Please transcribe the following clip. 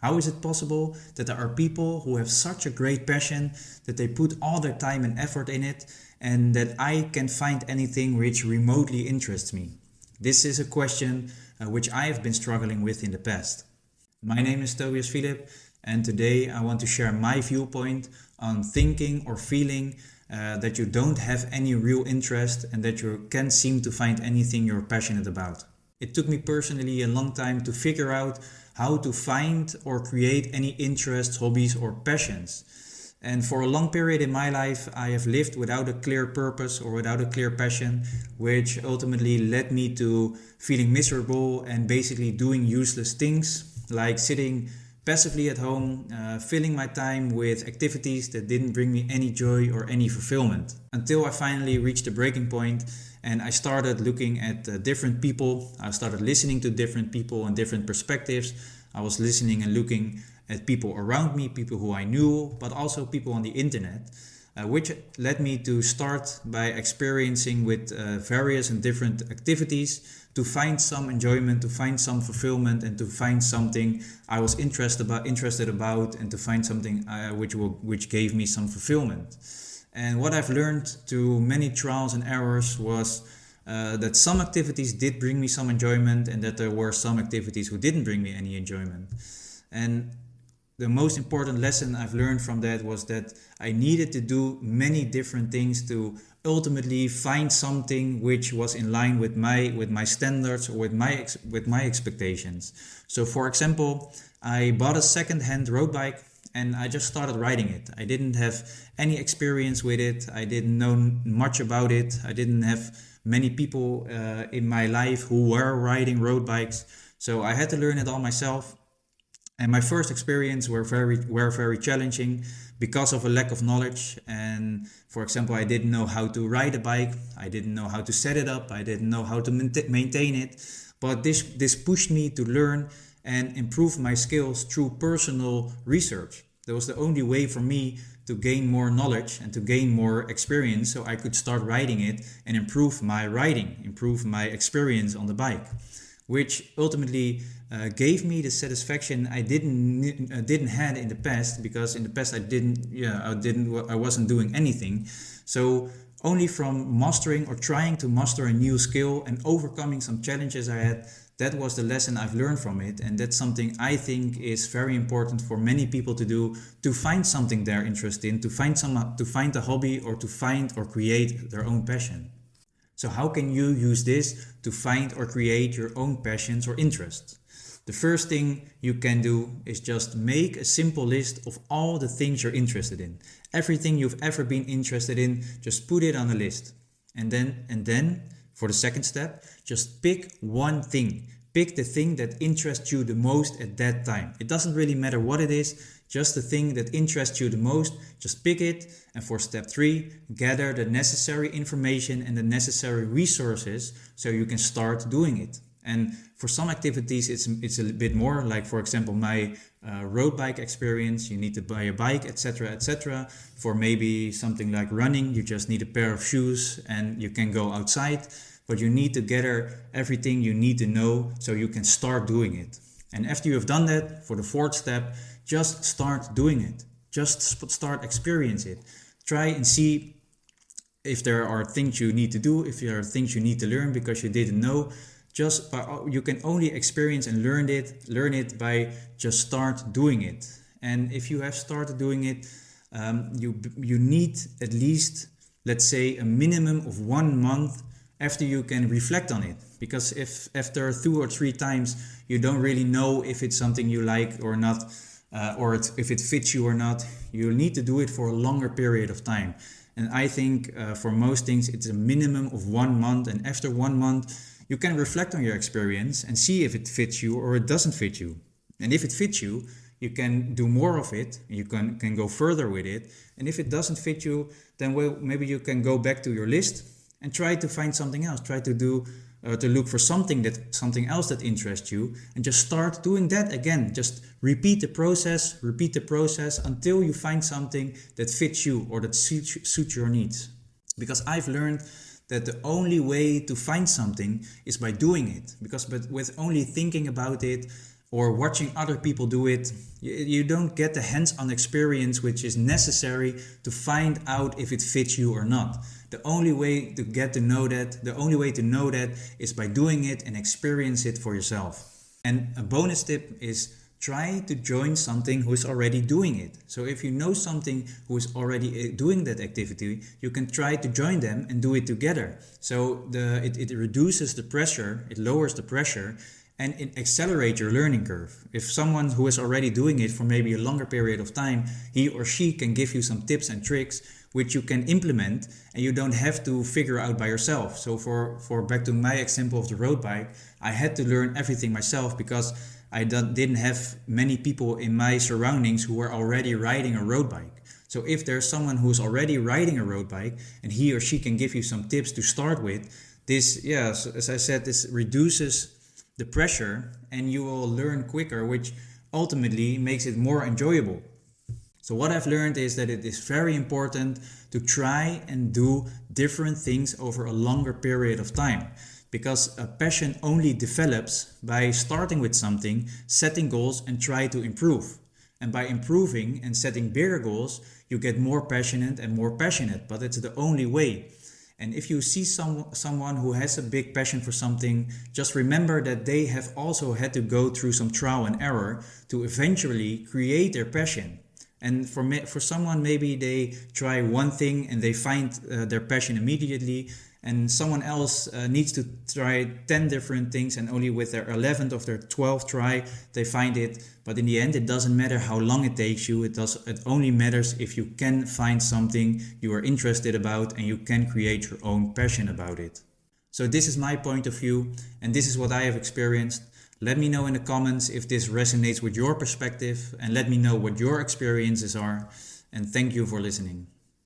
How is it possible that there are people who have such a great passion that they put all their time and effort in it, and that I can find anything which remotely interests me? This is a question which I have been struggling with in the past. My name is Tobias Philipp, and today I want to share my viewpoint on thinking or feeling that you don't have any real interest and that you can't seem to find anything you're passionate about. It took me personally a long time to figure out how to find or create any interests, hobbies, or passions. And for a long period in my life, I have lived without a clear purpose or without a clear passion, which ultimately led me to feeling miserable and basically doing useless things, like sitting passively at home, filling my time with activities that didn't bring me any joy or any fulfillment. Until I finally reached a breaking point and I started looking at different people. I started listening to different people and different perspectives. I was listening and looking at people around me, people who I knew, but also people on the internet, which led me to start by experiencing with various and different activities to find some enjoyment, to find some fulfillment, and to find something I was interested about, and to find something which gave me some fulfillment. And what I've learned through many trials and errors was that some activities did bring me some enjoyment, and that there were some activities who didn't bring me any enjoyment. And the most important lesson I've learned from that was that I needed to do many different things to ultimately find something which was in line with my standards or with my expectations. So for example, I bought a second-hand road bike and I just started riding it. I didn't have any experience with it. I didn't know much about it. I didn't have many people in my life who were riding road bikes. So I had to learn it all myself. And my first experience were very challenging because of a lack of knowledge. And for example, I didn't know how to ride a bike. I didn't know how to set it up. I didn't know how to maintain it. But this pushed me to learn and improve my skills through personal research. That was the only way for me to gain more knowledge and to gain more experience, so I could start riding it and improve my riding, improve my experience on the bike, which ultimately gave me the satisfaction I didn't had in the past, because in the past I wasn't doing anything. So only from mastering or trying to master a new skill and overcoming some challenges I had, that was the lesson I've learned from it. And that's something I think is very important for many people to do, to find something they're interested in, to find a hobby, or to find or create their own passion. So how can you use this to find or create your own passions or interests? The first thing you can do is just make a simple list of all the things you're interested in. Everything you've ever been interested in, just put it on a list. And then for the second step, just pick one thing. Pick the thing that interests you the most at that time. It doesn't really matter what it is, just the thing that interests you the most, just pick it. And for step 3, gather the necessary information and the necessary resources so you can start doing it. And for some activities, it's a bit more, like for example, my road bike experience, you need to buy a bike, etc., etc. For maybe something like running, you just need a pair of shoes and you can go outside, but you need to gather everything you need to know so you can start doing it. And after you have done that, for the 4th step, just start doing it. Just start experience it. Try and see if there are things you need to do, if there are things you need to learn because you didn't know. You can only experience and learn it by just start doing it. And if you have started doing it, you need at least, let's say, a minimum of 1 month after you can reflect on it. Because if after 2 or 3 times you don't really know if it's something you like or not, or if it fits you or not, you need to do it for a longer period of time. And I think for most things it's a minimum of 1 month, and after 1 month you can reflect on your experience and see if it fits you or it doesn't fit you. And if it fits you, you can do more of it, you can go further with it. And if it doesn't fit you, then maybe you can go back to your list and try to find something else. Try to look for something else that interests you, and just start doing that again. Just repeat the process until you find something that fits you or that suits your needs. Because I've learned that the only way to find something is by doing it. But with only thinking about it, or watching other people do it, you don't get the hands-on experience which is necessary to find out if it fits you or not. The only way to get to know that, is by doing it and experience it for yourself. And a bonus tip is try to join something who is already doing it. So if you know something who is already doing that activity, you can try to join them and do it together. So it reduces the pressure, it lowers the pressure, and it accelerates your learning curve. If someone who is already doing it for maybe a longer period of time, he or she can give you some tips and tricks which you can implement and you don't have to figure out by yourself. So for back to my example of the road bike, I had to learn everything myself because I didn't have many people in my surroundings who were already riding a road bike. So if there's someone who's already riding a road bike and he or she can give you some tips to start with, this, as I said, this reduces the pressure and you will learn quicker, which ultimately makes it more enjoyable. So what I've learned is that it is very important to try and do different things over a longer period of time, because a passion only develops by starting with something, setting goals and try to improve. And by improving and setting bigger goals, you get more passionate, but it's the only way. And if you see someone who has a big passion for something, just remember that they have also had to go through some trial and error to eventually create their passion. And for someone, maybe they try one thing and they find their passion immediately, and someone else needs to try 10 different things and only with their 11th or their 12th try they find it. But in the end, it doesn't matter how long it takes you. It only matters if you can find something you are interested about and you can create your own passion about it. So this is my point of view and this is what I have experienced. Let me know in the comments if this resonates with your perspective and let me know what your experiences are. And thank you for listening.